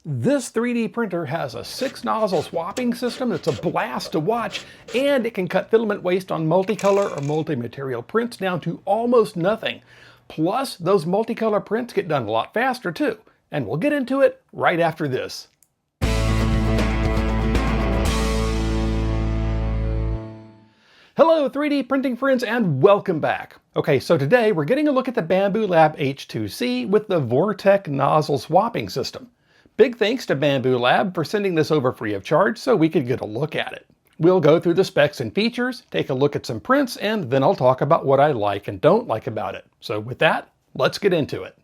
This 3D printer has a 6-nozzle swapping system that's a blast to watch, and it can cut filament waste on multicolor or multi-material prints down to almost nothing. Plus, those multicolor prints get done a lot faster too, and we'll get into it right after this. Hello 3D printing friends and welcome back. Okay, so today we're getting a look at the Bambu Lab H2C with the Vortek nozzle swapping system. Big thanks to Bambu Lab for sending this over free of charge so we could get a look at it. We'll go through the specs and features, take a look at some prints, and then I'll talk about what I like and don't like about it. So with that, let's get into it.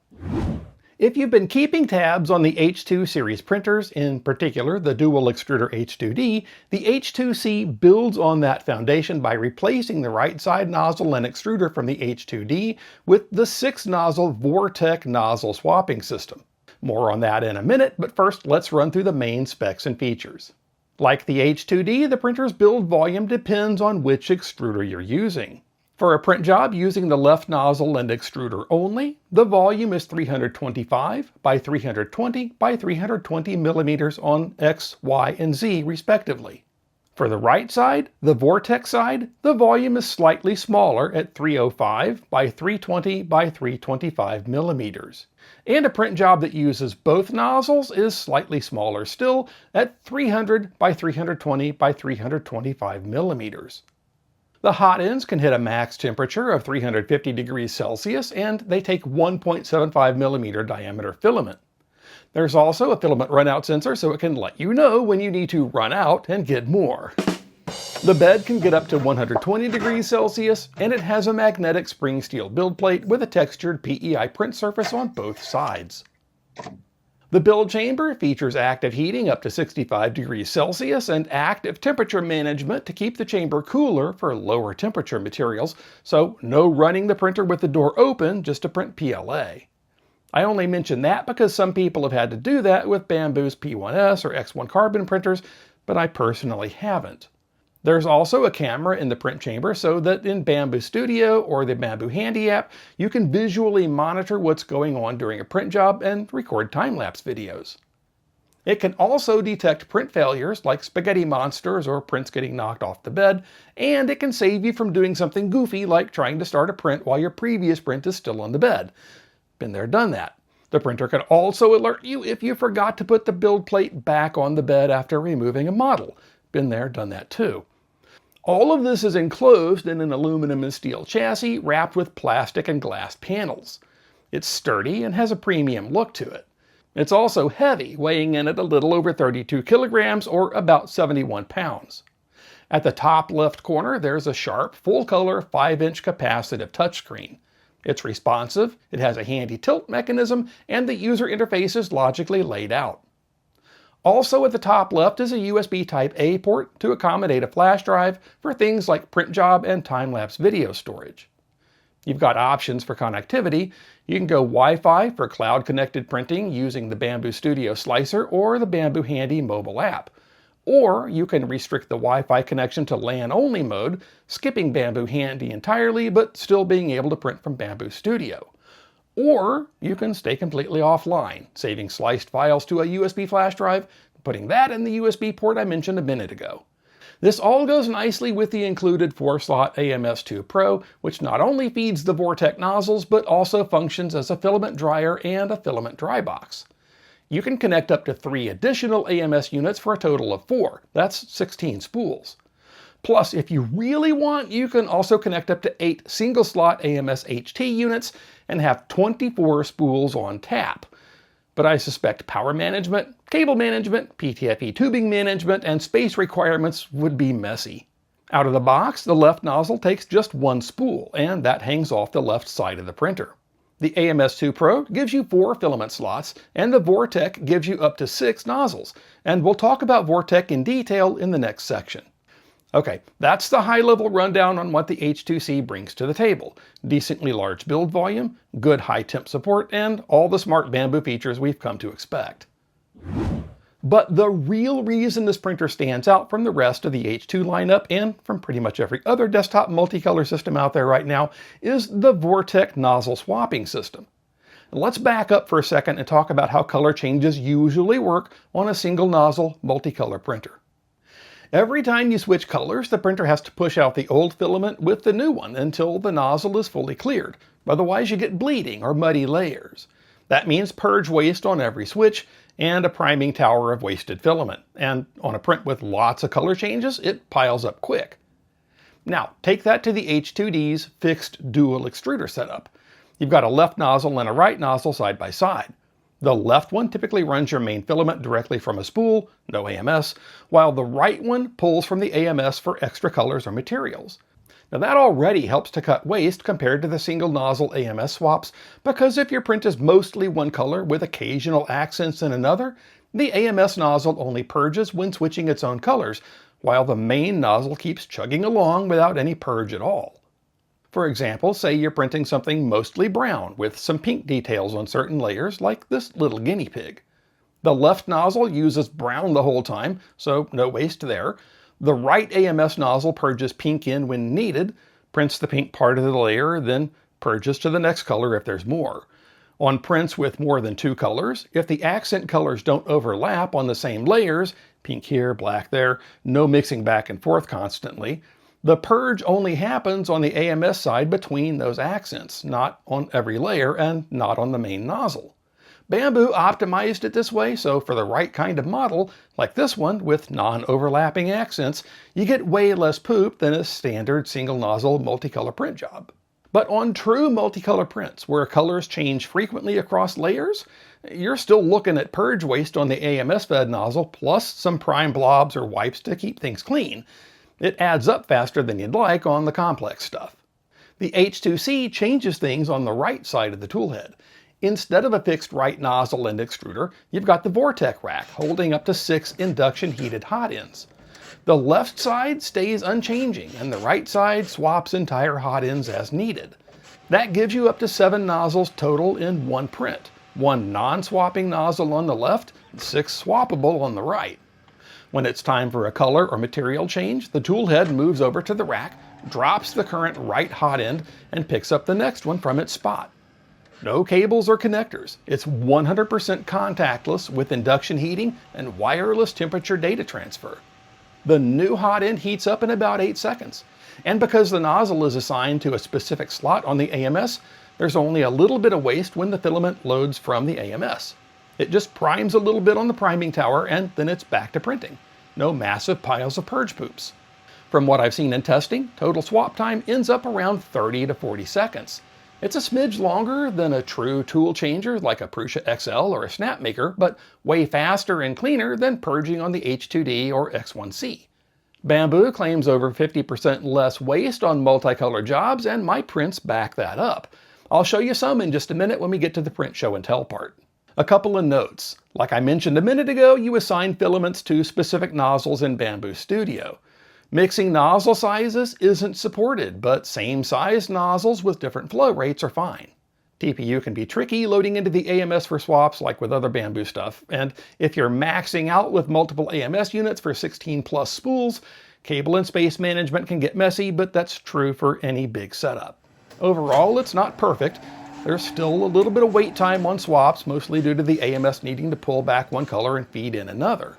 If you've been keeping tabs on the H2 series printers, in particular the dual extruder H2D, the H2C builds on that foundation by replacing the right side nozzle and extruder from the H2D with the 6-nozzle Vortek nozzle swapping system. More on that in a minute, but first let's run through the main specs and features. Like the H2D, the printer's build volume depends on which extruder you're using. For a print job using the left nozzle and extruder only, the volume is 325 by 320 by 320 millimeters on X, Y, and Z respectively. For the right side, the Vortek side, the volume is slightly smaller at 305 by 320 by 325 millimeters. And a print job that uses both nozzles is slightly smaller still at 300 by 320 by 325 millimeters. The hot ends can hit a max temperature of 350 degrees Celsius, and they take 1.75 millimeter diameter filament. There's also a filament runout sensor so it can let you know when you need to run out and get more. The bed can get up to 120 degrees Celsius, and it has a magnetic spring steel build plate with a textured PEI print surface on both sides. The build chamber features active heating up to 65 degrees Celsius and active temperature management to keep the chamber cooler for lower temperature materials, so no running the printer with the door open just to print PLA. I only mention that because some people have had to do that with Bambu's P1S or X1 carbon printers, but I personally haven't. There's also a camera in the print chamber so that in Bambu Studio or the Bambu Handy app, you can visually monitor what's going on during a print job and record time-lapse videos. It can also detect print failures like spaghetti monsters or prints getting knocked off the bed, and it can save you from doing something goofy like trying to start a print while your previous print is still on the bed. Been there, done that. The printer can also alert you if you forgot to put the build plate back on the bed after removing a model. Been there, done that too. All of this is enclosed in an aluminum and steel chassis wrapped with plastic and glass panels. It's sturdy and has a premium look to it. It's also heavy, weighing in at a little over 32 kilograms or about 71 pounds. At the top left corner, there's a sharp, full-color 5-inch capacitive touchscreen. It's responsive, it has a handy tilt mechanism, and the user interface is logically laid out. Also at the top left is a USB Type-A port to accommodate a flash drive for things like print job and time-lapse video storage. You've got options for connectivity. You can go Wi-Fi for cloud-connected printing using the Bambu Studio Slicer or the Bambu Handy mobile app. Or you can restrict the Wi-Fi connection to LAN-only mode, skipping Bambu Handy entirely but still being able to print from Bambu Studio. Or you can stay completely offline, saving sliced files to a USB flash drive, putting that in the USB port I mentioned a minute ago. This all goes nicely with the included 4-slot AMS2 Pro, which not only feeds the Vortek nozzles, but also functions as a filament dryer and a filament dry box. You can connect up to 3 additional AMS units for a total of 4. That's 16 spools. Plus, if you really want, you can also connect up to 8 single-slot AMS HT units and have 24 spools on tap. But I suspect power management, cable management, PTFE tubing management, and space requirements would be messy. Out of the box, the left nozzle takes just 1 spool, and that hangs off the left side of the printer. The AMS2 Pro gives you 4 filament slots, and the Vortek gives you up to 6 nozzles, and we'll talk about Vortek in detail in the next section. Okay, that's the high-level rundown on what the H2C brings to the table. Decently large build volume, good high-temp support, and all the smart Bambu features we've come to expect. But the real reason this printer stands out from the rest of the H2 lineup, and from pretty much every other desktop multicolor system out there right now, is the Vortek nozzle swapping system. Let's back up for a second and talk about how color changes usually work on a single nozzle multicolor printer. Every time you switch colors, the printer has to push out the old filament with the new one until the nozzle is fully cleared. Otherwise you get bleeding or muddy layers. That means purge waste on every switch and a priming tower of wasted filament. And on a print with lots of color changes, it piles up quick. Now, take that to the H2D's fixed dual extruder setup. You've got a left nozzle and a right nozzle side by side. The left one typically runs your main filament directly from a spool, no AMS, while the right one pulls from the AMS for extra colors or materials. Now that already helps to cut waste compared to the single nozzle AMS swaps, because if your print is mostly one color with occasional accents in another, the AMS nozzle only purges when switching its own colors, while the main nozzle keeps chugging along without any purge at all. For example, say you're printing something mostly brown with some pink details on certain layers, like this little guinea pig. The left nozzle uses brown the whole time, so no waste there. The right AMS nozzle purges pink in when needed, prints the pink part of the layer, then purges to the next color if there's more. On prints with more than two colors, if the accent colors don't overlap on the same layers, pink here, black there, no mixing back and forth constantly, the purge only happens on the AMS side between those accents, not on every layer and not on the main nozzle. Bambu optimized it this way, so for the right kind of model, like this one with non-overlapping accents, you get way less poop than a standard single nozzle multicolor print job. But on true multicolor prints, where colors change frequently across layers, you're still looking at purge waste on the AMS fed nozzle, plus some prime blobs or wipes to keep things clean. It adds up faster than you'd like on the complex stuff. The H2C changes things on the right side of the toolhead. Instead of a fixed right nozzle and extruder, you've got the Vortek rack holding up to 6 induction heated hot ends. The left side stays unchanging and the right side swaps entire hot ends as needed. That gives you up to 7 nozzles total in one print. 1 non-swapping nozzle on the left and 6 swappable on the right. When it's time for a color or material change, the tool head moves over to the rack, drops the current right hot end, and picks up the next one from its spot. No cables or connectors. It's 100% contactless with induction heating and wireless temperature data transfer. The new hot end heats up in about 8 seconds. And because the nozzle is assigned to a specific slot on the AMS, there's only a little bit of waste when the filament loads from the AMS. It just primes a little bit on the priming tower and then it's back to printing. No massive piles of purge poops. From what I've seen in testing, total swap time ends up around 30 to 40 seconds. It's a smidge longer than a true tool changer like a Prusa XL or a Snapmaker, but way faster and cleaner than purging on the H2D or X1C. Bambu claims over 50% less waste on multicolor jobs, and my prints back that up. I'll show you some in just a minute when we get to the print show and tell part. A couple of notes. Like I mentioned a minute ago, you assign filaments to specific nozzles in Bambu Studio. Mixing nozzle sizes isn't supported, but same size nozzles with different flow rates are fine. TPU can be tricky loading into the AMS for swaps like with other Bambu stuff, and if you're maxing out with multiple AMS units for 16 plus spools, cable and space management can get messy, but that's true for any big setup. Overall, it's not perfect. There's still a little bit of wait time on swaps, mostly due to the AMS needing to pull back one color and feed in another.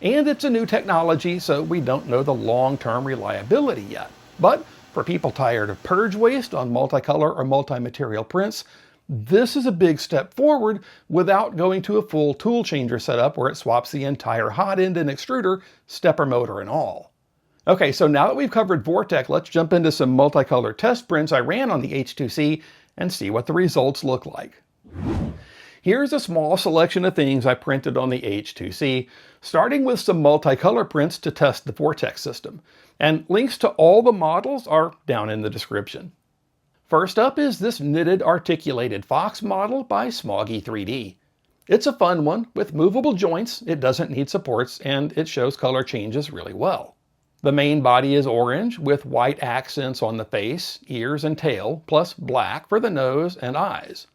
And it's a new technology, so we don't know the long-term reliability yet. But for people tired of purge waste on multicolor or multi-material prints, this is a big step forward without going to a full tool changer setup where it swaps the entire hot end and extruder, stepper motor and all. Okay, so now that we've covered Vortek, let's jump into some multicolor test prints I ran on the H2C and see what the results look like. Here's a small selection of things I printed on the H2C, starting with some multicolor prints to test the Vortek system. And links to all the models are down in the description. First up is this knitted articulated fox model by Smoggy 3D. It's a fun one with movable joints, it doesn't need supports, and it shows color changes really well. The main body is orange with white accents on the face, ears, and tail, plus black for the nose and eyes.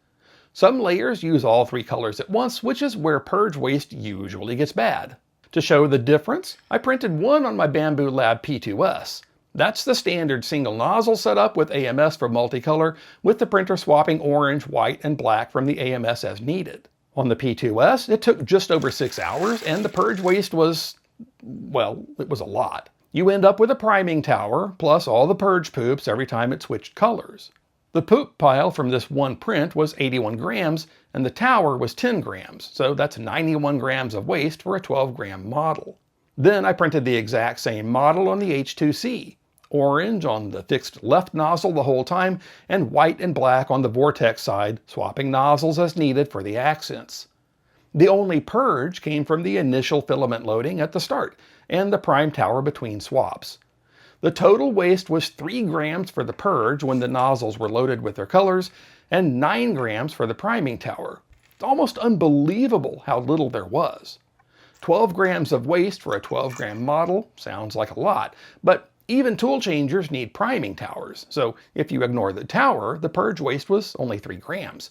Some layers use all 3 colors at once, which is where purge waste usually gets bad. To show the difference, I printed one on my Bambu Lab P2S. That's the standard single nozzle setup with AMS for multicolor, with the printer swapping orange, white, and black from the AMS as needed. On the P2S, it took just over 6 hours, and the purge waste was, well, it was a lot. You end up with a priming tower, plus all the purge poops every time it switched colors. The poop pile from this one print was 81 grams, and the tower was 10 grams, so that's 91 grams of waste for a 12-gram model. Then I printed the exact same model on the H2C, orange on the fixed left nozzle the whole time, and white and black on the Vortek side, swapping nozzles as needed for the accents. The only purge came from the initial filament loading at the start, and the prime tower between swaps. The total waste was 3 grams for the purge when the nozzles were loaded with their colors, and 9 grams for the priming tower. It's almost unbelievable how little there was. 12 grams of waste for a 12-gram model sounds like a lot, but even tool changers need priming towers, so if you ignore the tower, the purge waste was only 3 grams.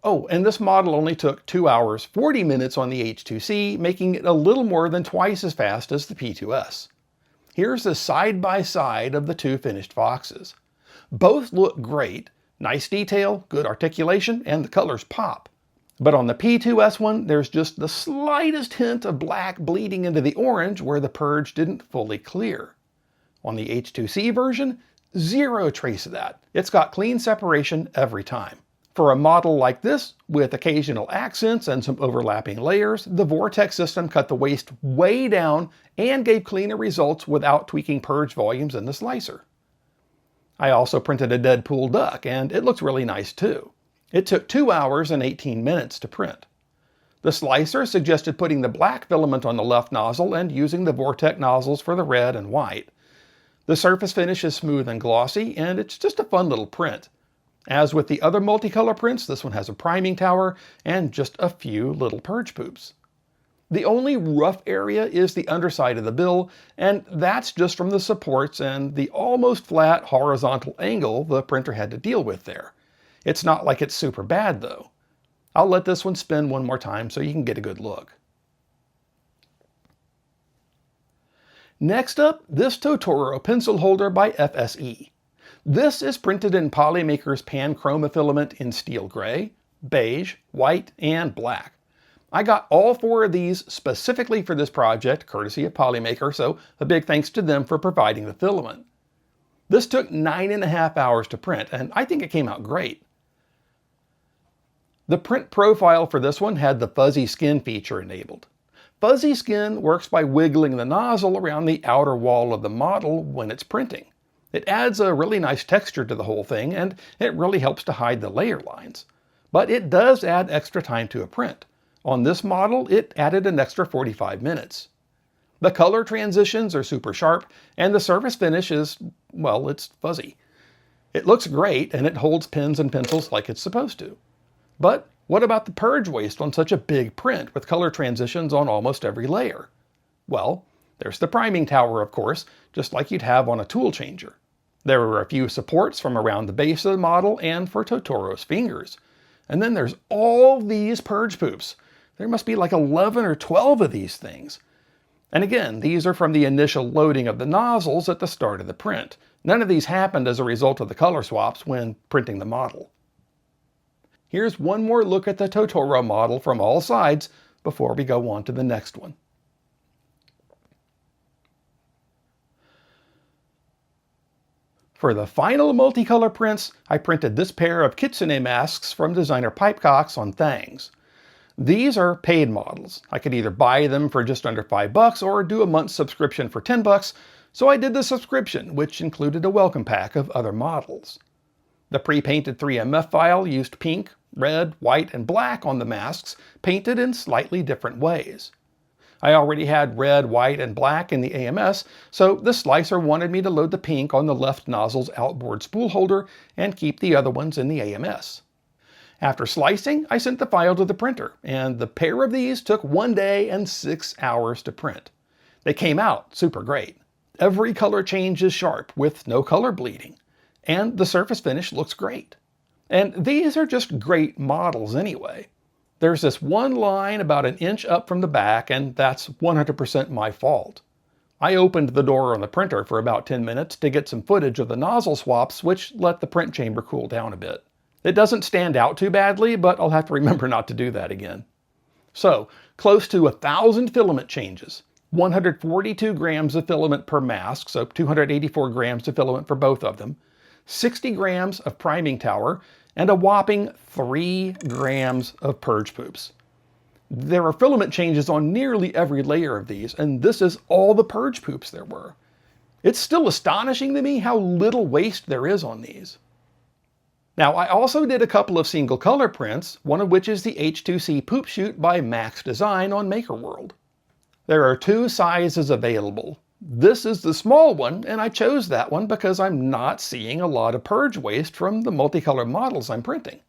Oh, and this model only took 2 hours 40 minutes on the H2C, making it a little more than twice as fast as the P2S. Here's a side-by-side of the two finished boxes. Both look great, nice detail, good articulation, and the colors pop. But on the P2S one, there's just the slightest hint of black bleeding into the orange where the purge didn't fully clear. On the H2C version, zero trace of that. It's got clean separation every time. For a model like this, with occasional accents and some overlapping layers, the Vortek system cut the waste way down and gave cleaner results without tweaking purge volumes in the slicer. I also printed a Deadpool duck, and it looks really nice too. It took 2 hours and 18 minutes to print. The slicer suggested putting the black filament on the left nozzle and using the Vortek nozzles for the red and white. The surface finish is smooth and glossy, and it's just a fun little print. As with the other multicolor prints, this one has a priming tower and just a few little purge poops. The only rough area is the underside of the bill, and that's just from the supports and the almost flat horizontal angle the printer had to deal with there. It's not like it's super bad though. I'll let this one spin one more time so you can get a good look. Next up, this Totoro pencil holder by FSE. This is printed in Polymaker's pan chroma filament in steel gray, beige, white, and black. I got all 4 of these specifically for this project, courtesy of Polymaker, so a big thanks to them for providing the filament. This took 9.5 hours to print, and I think it came out great. The print profile for this one had the fuzzy skin feature enabled. Fuzzy skin works by wiggling the nozzle around the outer wall of the model when it's printing. It adds a really nice texture to the whole thing, and it really helps to hide the layer lines. But it does add extra time to a print. On this model, it added an extra 45 minutes. The color transitions are super sharp, and the surface finish is, well, it's fuzzy. It looks great, and it holds pens and pencils like it's supposed to. But what about the purge waste on such a big print with color transitions on almost every layer? Well, there's the priming tower, of course, just like you'd have on a tool changer. There are a few supports from around the base of the model and for Totoro's fingers. And then there's all these purge poops. There must be like 11 or 12 of these things. And again, these are from the initial loading of the nozzles at the start of the print. None of these happened as a result of the color swaps when printing the model. Here's one more look at the Totoro model from all sides before we go on to the next one. For the final multicolor prints, I printed this pair of Kitsune masks from designer PipeCox on Thangs. These are paid models. I could either buy them for just under $5 or do a month's subscription for $10, so I did the subscription, which included a welcome pack of other models. The pre-painted 3MF file used pink, red, white, and black on the masks, painted in slightly different ways. I already had red, white, and black in the AMS, so the slicer wanted me to load the pink on the left nozzle's outboard spool holder and keep the other ones in the AMS. After slicing, I sent the file to the printer, and the pair of these took 1 day and 6 hours to print. They came out super great. Every color change is sharp, with no color bleeding, and the surface finish looks great. And these are just great models anyway. There's this one line about 1 inch up from the back, and that's 100% my fault. I opened the door on the printer for about 10 minutes to get some footage of the nozzle swaps, which let the print chamber cool down a bit. It doesn't stand out too badly, but I'll have to remember not to do that again. So, close to 1,000 filament changes, 142 grams of filament per mask, so 284 grams of filament for both of them, 60 grams of priming tower, and a whopping 3 grams of purge poops. There are filament changes on nearly every layer of these, and this is all the purge poops there were. It's still astonishing to me how little waste there is on these. Now, I also did a couple of single color prints, one of which is the H2C Poop Chute by Maxx Design on MakerWorld. There are 2 sizes available. This is the small one, and I chose that one because I'm not seeing a lot of purge waste from the multicolor models I'm printing.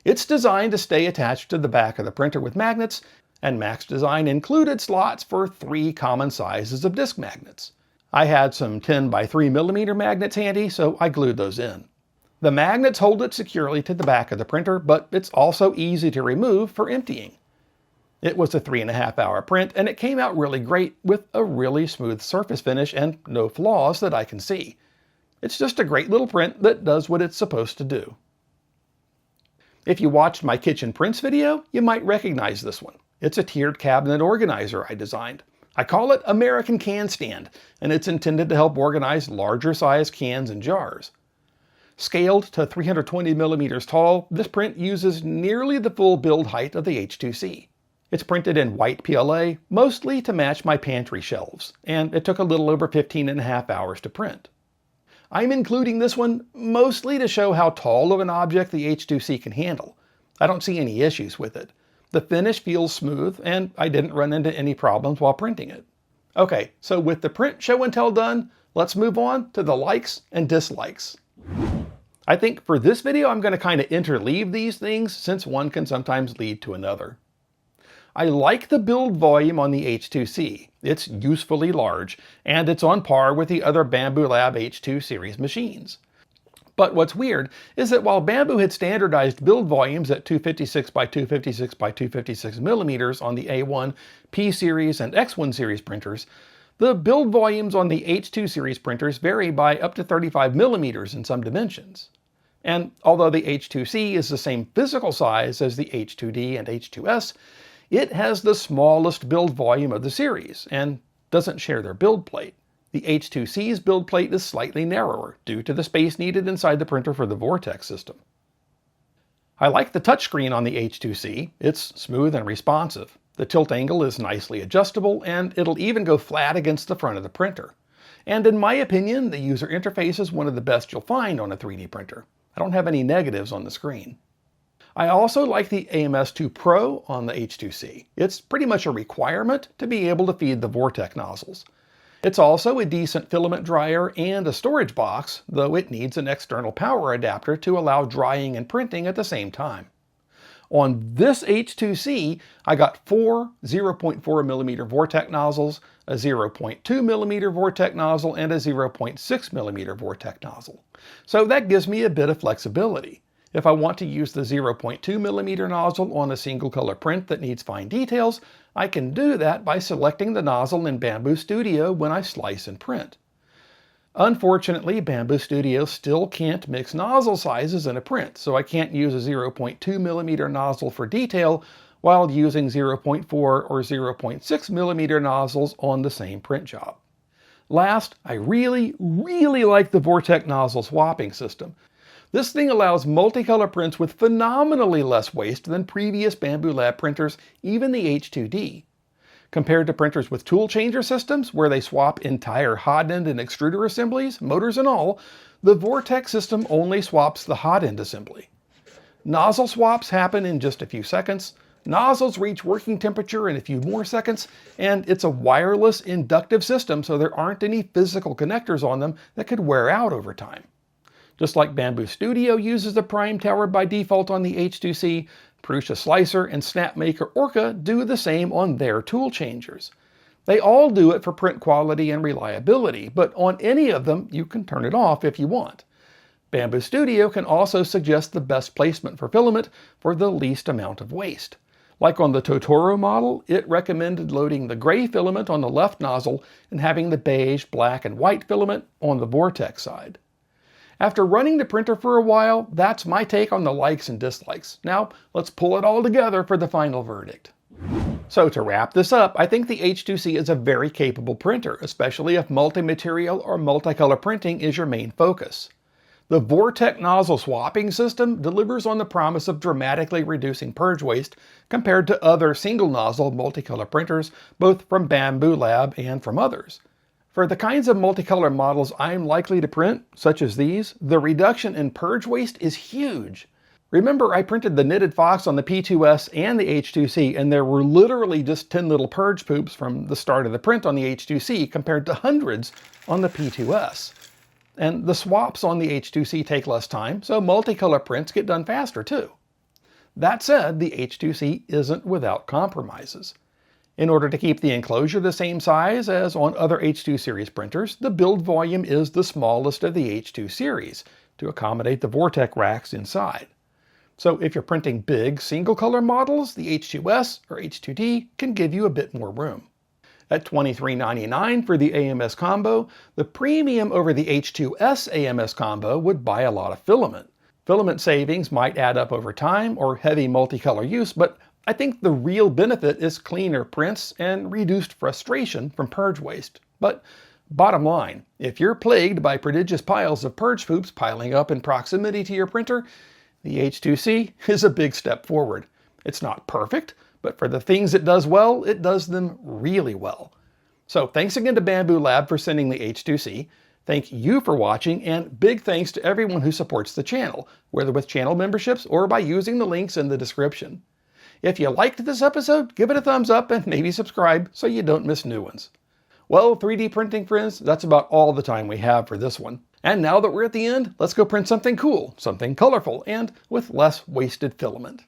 It's designed to stay attached to the back of the printer with magnets, and Maxx Design included slots for 3 common sizes of disc magnets. I had some 10 by 3 millimeter magnets handy, so I glued those in. The magnets hold it securely to the back of the printer, but it's also easy to remove for emptying. It was a 3.5 hour print, and it came out really great with a really smooth surface finish and no flaws that I can see. It's just a great little print that does what it's supposed to do. If you watched my kitchen prints video, you might recognize this one. It's a tiered cabinet organizer I designed. I call it American Can Stand, and it's intended to help organize larger size cans and jars. Scaled to 320 millimeters tall, this print uses nearly the full build height of the H2C. It's printed in white PLA, mostly to match my pantry shelves, and it took a little over 15.5 hours to print. I'm including this one mostly to show how tall of an object the H2C can handle. I don't see any issues with it. The finish feels smooth, and I didn't run into any problems while printing it. Okay, so with the print show and tell done, let's move on to the likes and dislikes. I think for this video I'm going to kind of interleave these things since one can sometimes lead to another. I like the build volume on the H2C. It's usefully large, and it's on par with the other Bambu Lab H2 series machines. But what's weird is that while Bambu had standardized build volumes at 256 by 256 by 256 millimeters on the A1, P series, and X1 series printers, the build volumes on the H2 series printers vary by up to 35 millimeters in some dimensions. And although the H2C is the same physical size as the H2D and H2S, it has the smallest build volume of the series and doesn't share their build plate. The H2C's build plate is slightly narrower due to the space needed inside the printer for the Vortek system. I like the touchscreen on the H2C. It's smooth and responsive. The tilt angle is nicely adjustable, and it'll even go flat against the front of the printer. And in my opinion, the user interface is one of the best you'll find on a 3D printer. I don't have any negatives on the screen. I also like the AMS2 Pro on the H2C. It's pretty much a requirement to be able to feed the Vortek nozzles. It's also a decent filament dryer and a storage box, though it needs an external power adapter to allow drying and printing at the same time. On this H2C, I got 4 0.4 millimeter Vortek nozzles, a 0.2 millimeter Vortek nozzle, and a 0.6 millimeter Vortek nozzle. So that gives me a bit of flexibility. If I want to use the 0.2 millimeter nozzle on a single color print that needs fine details, I can do that by selecting the nozzle in Bambu Studio when I slice and print. Unfortunately, Bambu Studio still can't mix nozzle sizes in a print, so I can't use a 0.2 millimeter nozzle for detail while using 0.4 or 0.6 millimeter nozzles on the same print job. Last, I really like the Vortek nozzle swapping system. This thing allows multicolor prints with phenomenally less waste than previous Bambu Lab printers, even the H2D. Compared to printers with tool changer systems, where they swap entire hot end and extruder assemblies, motors and all, the Vortek system only swaps the hot end assembly. Nozzle swaps happen in just a few seconds, nozzles reach working temperature in a few more seconds, and it's a wireless inductive system, so there aren't any physical connectors on them that could wear out over time. Just like Bambu Studio uses the prime tower by default on the H2C, Prusa Slicer and Snapmaker Orca do the same on their tool changers. They all do it for print quality and reliability, but on any of them you can turn it off if you want. Bambu Studio can also suggest the best placement for filament for the least amount of waste. Like on the Totoro model, it recommended loading the gray filament on the left nozzle and having the beige, black, and white filament on the Vortek side. After running the printer for a while, that's my take on the likes and dislikes. Now, let's pull it all together for the final verdict. So to wrap this up, I think the H2C is a very capable printer, especially if multi-material or multicolor printing is your main focus. The Vortek nozzle swapping system delivers on the promise of dramatically reducing purge waste compared to other single nozzle multicolor printers, both from Bambu Lab and from others. For the kinds of multicolor models I'm likely to print, such as these, the reduction in purge waste is huge. Remember, I printed the knitted fox on the P2S and the H2C, and there were literally just 10 little purge poops from the start of the print on the H2C compared to hundreds on the P2S. And the swaps on the H2C take less time, so multicolor prints get done faster too. That said, the H2C isn't without compromises. In order to keep the enclosure the same size as on other H2 series printers, the build volume is the smallest of the H2 series to accommodate the Vortek racks inside. So if you're printing big single color models, the H2S or H2D can give you a bit more room. At $23.99 for the AMS combo, the premium over the H2S AMS combo would buy a lot of filament. Filament savings might add up over time or heavy multicolor use, but I think the real benefit is cleaner prints and reduced frustration from purge waste. But bottom line, if you're plagued by prodigious piles of purge poops piling up in proximity to your printer, the H2C is a big step forward. It's not perfect, but for the things it does well, it does them really well. So thanks again to Bambu Lab for sending the H2C. Thank you for watching, and big thanks to everyone who supports the channel, whether with channel memberships or by using the links in the description. If you liked this episode, give it a thumbs up and maybe subscribe so you don't miss new ones. Well, 3D printing friends, that's about all the time we have for this one. And now that we're at the end, let's go print something cool, something colorful, and with less wasted filament.